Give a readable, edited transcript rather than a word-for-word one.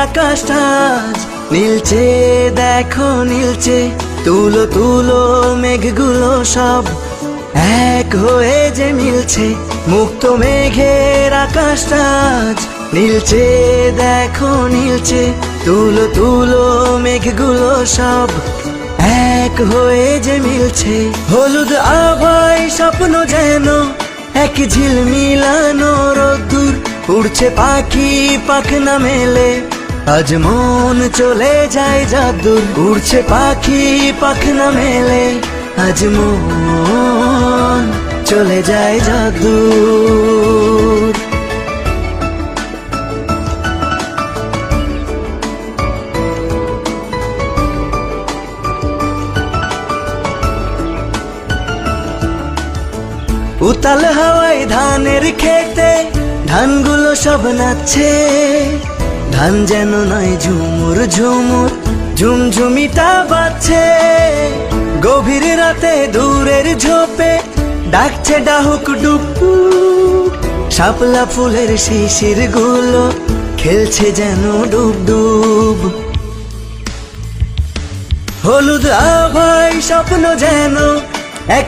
আকাশটা আজ নীলচে, দেখো নীলচে। তুলো তুলো মেঘগুলো সব এক হয়ে যে মিলছে। মুক্ত মেঘের আকাশটা আজ নীলচে, দেখো নীলচে। তুলো তুলো মেঘগুলো সব এক হয়ে যে মিলছে। হলুদ আভায় স্বপ্ন যেন এক ঝিলমিলানো রোদ্দুর। উড়ছে পাখি পাখনা মেলে, আজ মন চলে যায় যাদুর। উড়ছে পাখি পাখনা মেলে, আজ মন চলে যায় যাদুর। উতাল হাওয়ায় ধানের খেতে ধানগুলো সব নাচছে। ধান যেন নয় ঝুমুর ঝুমুর, ঝুমঝুমিটা বাজছে। গভীর রাতে দূরের ঝোপে ডাকছে ডাহুক ডুকু। শাপলা ফুলের শিশির গুলো খেলছে যেন ডুব ডুব। হলুদ আভায় স্বপ্ন যেন এক